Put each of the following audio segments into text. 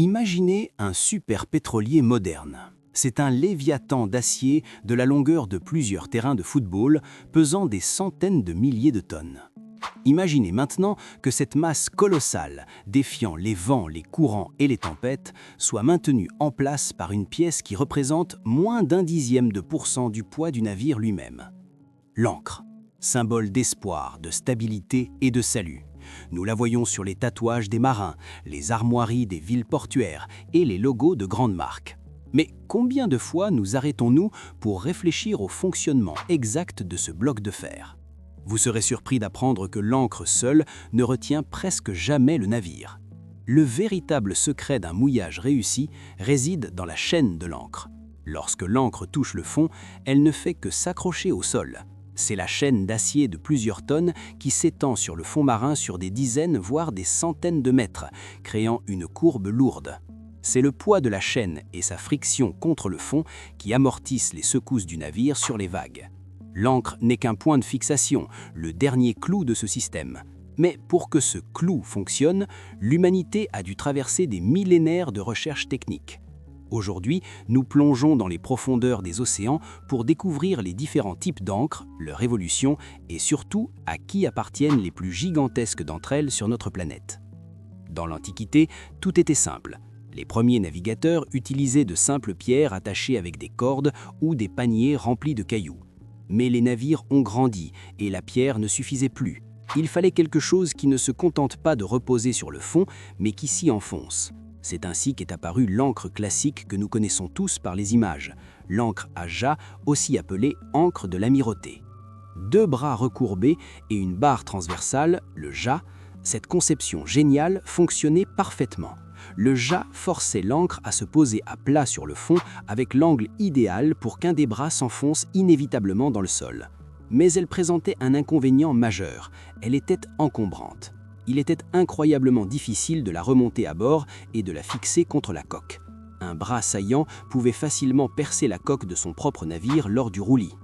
Imaginez un super pétrolier moderne. C'est un léviathan d'acier de la longueur de plusieurs terrains de football, pesant des centaines de milliers de tonnes. Imaginez maintenant que cette masse colossale, défiant les vents, les courants et les tempêtes, soit maintenue en place par une pièce qui représente moins d'0,1% du poids du navire lui-même. L'ancre, symbole d'espoir, de stabilité et de salut. Nous la voyons sur les tatouages des marins, les armoiries des villes portuaires et les logos de grandes marques. Mais combien de fois nous arrêtons-nous pour réfléchir au fonctionnement exact de ce bloc de fer? Vous serez surpris d'apprendre que l'ancre seule ne retient presque jamais le navire. Le véritable secret d'un mouillage réussi réside dans la chaîne de l'ancre. Lorsque l'ancre touche le fond, elle ne fait que s'accrocher au sol. C'est la chaîne d'acier de plusieurs tonnes qui s'étend sur le fond marin sur des dizaines, voire des centaines de mètres, créant une courbe lourde. C'est le poids de la chaîne et sa friction contre le fond qui amortissent les secousses du navire sur les vagues. L'ancre n'est qu'un point de fixation, le dernier clou de ce système. Mais pour que ce clou fonctionne, l'humanité a dû traverser des millénaires de recherches techniques. Aujourd'hui, nous plongeons dans les profondeurs des océans pour découvrir les différents types d'encre, leur évolution et surtout à qui appartiennent les plus gigantesques d'entre elles sur notre planète. Dans l'Antiquité, tout était simple. Les premiers navigateurs utilisaient de simples pierres attachées avec des cordes ou des paniers remplis de cailloux. Mais les navires ont grandi et la pierre ne suffisait plus. Il fallait quelque chose qui ne se contente pas de reposer sur le fond, mais qui s'y enfonce. C'est ainsi qu'est apparue l'encre classique que nous connaissons tous par les images, l'encre à jas, aussi appelée encre de l'amirauté. Deux bras recourbés et une barre transversale, le jas, cette conception géniale fonctionnait parfaitement. Le jas forçait l'encre à se poser à plat sur le fond avec l'angle idéal pour qu'un des bras s'enfonce inévitablement dans le sol. Mais elle présentait un inconvénient majeur, elle était encombrante. Il était incroyablement difficile de la remonter à bord et de la fixer contre la coque. Un bras saillant pouvait facilement percer la coque de son propre navire lors du roulis.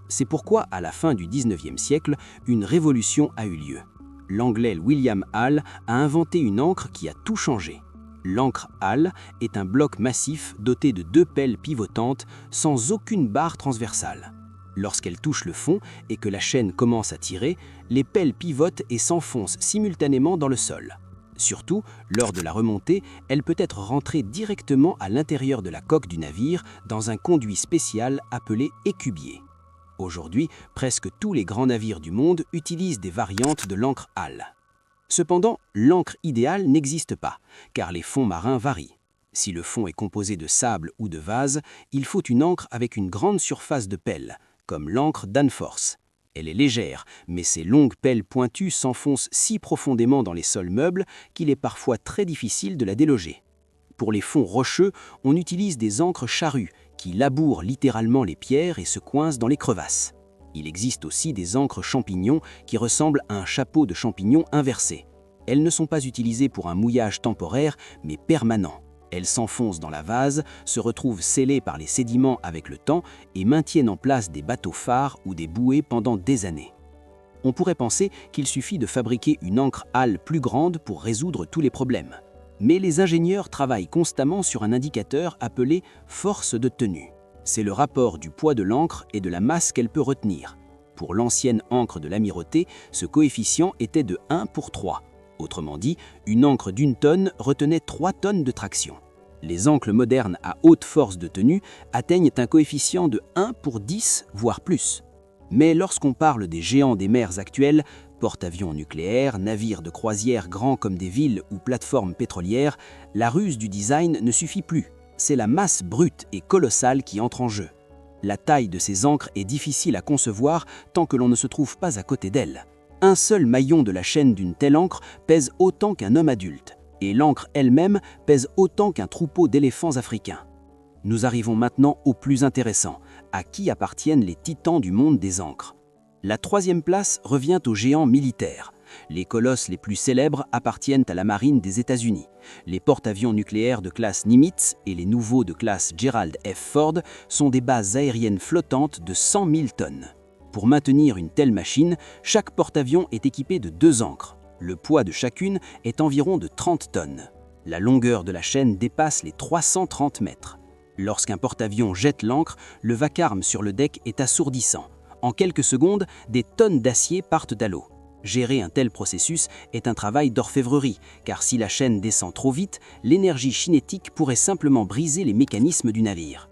C'est pourquoi, à la fin du XIXe siècle, une révolution a eu lieu. L'Anglais William Hall a inventé une encre qui a tout changé. L'encre Hall est un bloc massif doté de deux pelles pivotantes sans aucune barre transversale. Lorsqu'elle touche le fond et que la chaîne commence à tirer, les pelles pivotent et s'enfoncent simultanément dans le sol. Surtout, lors de la remontée, elle peut être rentrée directement à l'intérieur de la coque du navire dans un conduit spécial appelé écubier. Aujourd'hui, presque tous les grands navires du monde utilisent des variantes de l'encre Hall. Cependant, l'encre idéale n'existe pas, car les fonds marins varient. Si le fond est composé de sable ou de vase, il faut une encre avec une grande surface de pelle, comme l'encre Danforth. Elle est légère, mais ses longues pelles pointues s'enfoncent si profondément dans les sols meubles qu'il est parfois très difficile de la déloger. Pour les fonds rocheux, on utilise des encres charrues qui labourent littéralement les pierres et se coincent dans les crevasses. Il existe aussi des encres champignons qui ressemblent à un chapeau de champignons inversé. Elles ne sont pas utilisées pour un mouillage temporaire, mais permanent. Elles s'enfoncent dans la vase, se retrouvent scellées par les sédiments avec le temps et maintiennent en place des bateaux phares ou des bouées pendant des années. On pourrait penser qu'il suffit de fabriquer une encre Hall plus grande pour résoudre tous les problèmes. Mais les ingénieurs travaillent constamment sur un indicateur appelé force de tenue. C'est le rapport du poids de l'encre et de la masse qu'elle peut retenir. Pour l'ancienne encre de l'amirauté, ce coefficient était de 1 pour 3. Autrement dit, une encre d'1 tonne retenait 3 tonnes de traction. Les encres modernes à haute force de tenue atteignent un coefficient de 1 pour 10, voire plus. Mais lorsqu'on parle des géants des mers actuels, porte-avions nucléaires, navires de croisière grands comme des villes ou plateformes pétrolières, la ruse du design ne suffit plus. C'est la masse brute et colossale qui entre en jeu. La taille de ces encres est difficile à concevoir tant que l'on ne se trouve pas à côté d'elle. Un seul maillon de la chaîne d'une telle encre pèse autant qu'un homme adulte, et l'encre elle-même pèse autant qu'un troupeau d'éléphants africains. Nous arrivons maintenant au plus intéressant, à qui appartiennent les titans du monde des encres. La troisième place revient aux géants militaires. Les colosses les plus célèbres appartiennent à la marine des États-Unis. Les porte-avions nucléaires de classe Nimitz et les nouveaux de classe Gerald F. Ford sont des bases aériennes flottantes de 100 000 tonnes. Pour maintenir une telle machine, chaque porte-avions est équipé de 2 ancres. Le poids de chacune est environ de 30 tonnes. La longueur de la chaîne dépasse les 330 mètres. Lorsqu'un porte-avions jette l'ancre, le vacarme sur le deck est assourdissant. En quelques secondes, des tonnes d'acier partent à l'eau. Gérer un tel processus est un travail d'orfèvrerie, car si la chaîne descend trop vite, l'énergie cinétique pourrait simplement briser les mécanismes du navire.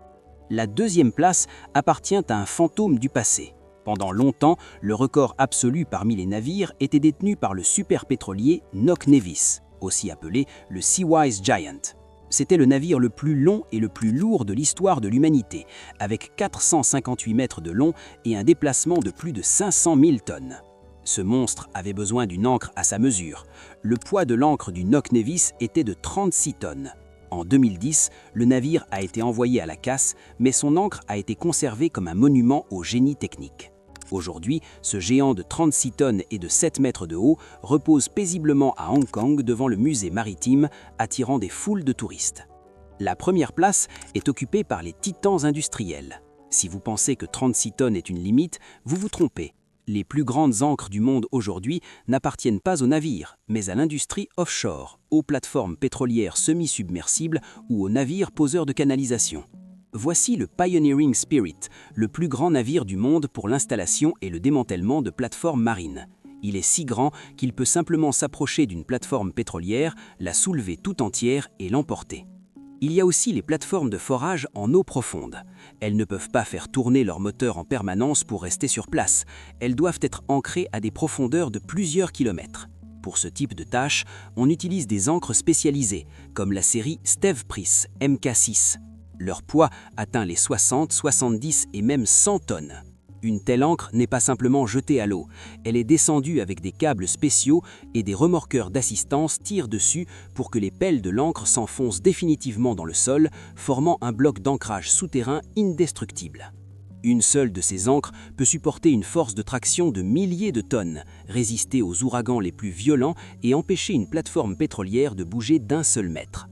La deuxième place appartient à un fantôme du passé. Pendant longtemps, le record absolu parmi les navires était détenu par le superpétrolier Knock Nevis, aussi appelé le Seawise Giant. C'était le navire le plus long et le plus lourd de l'histoire de l'humanité, avec 458 mètres de long et un déplacement de plus de 500 000 tonnes. Ce monstre avait besoin d'une ancre à sa mesure. Le poids de l'ancre du Knock Nevis était de 36 tonnes. En 2010, le navire a été envoyé à la casse, mais son ancre a été conservée comme un monument au génie technique. Aujourd'hui, ce géant de 36 tonnes et de 7 mètres de haut repose paisiblement à Hong Kong devant le musée maritime, attirant des foules de touristes. La première place est occupée par les titans industriels. Si vous pensez que 36 tonnes est une limite, vous vous trompez. Les plus grandes ancres du monde aujourd'hui n'appartiennent pas aux navires, mais à l'industrie offshore, aux plateformes pétrolières semi-submersibles ou aux navires poseurs de canalisation. Voici le Pioneering Spirit, le plus grand navire du monde pour l'installation et le démantèlement de plateformes marines. Il est si grand qu'il peut simplement s'approcher d'une plateforme pétrolière, la soulever tout entière et l'emporter. Il y a aussi les plateformes de forage en eau profonde. Elles ne peuvent pas faire tourner leur moteur en permanence pour rester sur place. Elles doivent être ancrées à des profondeurs de plusieurs kilomètres. Pour ce type de tâche, on utilise des ancres spécialisées, comme la série Stevpris MK6. Leur poids atteint les 60, 70 et même 100 tonnes. Une telle ancre n'est pas simplement jetée à l'eau, elle est descendue avec des câbles spéciaux et des remorqueurs d'assistance tirent dessus pour que les pelles de l'ancre s'enfoncent définitivement dans le sol, formant un bloc d'ancrage souterrain indestructible. Une seule de ces ancres peut supporter une force de traction de milliers de tonnes, résister aux ouragans les plus violents et empêcher une plateforme pétrolière de bouger d'un seul mètre.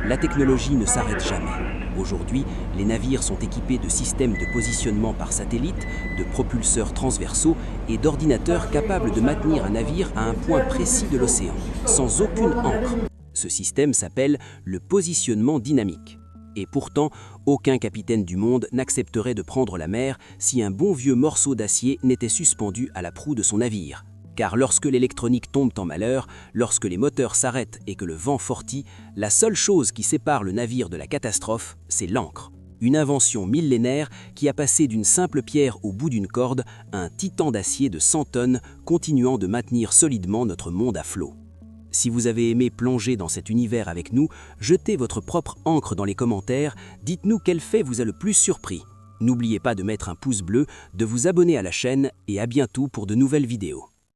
La technologie ne s'arrête jamais. Aujourd'hui, les navires sont équipés de systèmes de positionnement par satellite, de propulseurs transversaux et d'ordinateurs capables de maintenir un navire à un point précis de l'océan, sans aucune ancre. Ce système s'appelle le positionnement dynamique. Et pourtant, aucun capitaine du monde n'accepterait de prendre la mer si un bon vieux morceau d'acier n'était suspendu à la proue de son navire. Car lorsque l'électronique tombe en malheur, lorsque les moteurs s'arrêtent et que le vent fortit, la seule chose qui sépare le navire de la catastrophe, c'est l'ancre. Une invention millénaire qui a passé d'une simple pierre au bout d'une corde à un titan d'acier de 100 tonnes, continuant de maintenir solidement notre monde à flot. Si vous avez aimé plonger dans cet univers avec nous, jetez votre propre encre dans les commentaires, dites-nous quel fait vous a le plus surpris. N'oubliez pas de mettre un pouce bleu, de vous abonner à la chaîne et à bientôt pour de nouvelles vidéos.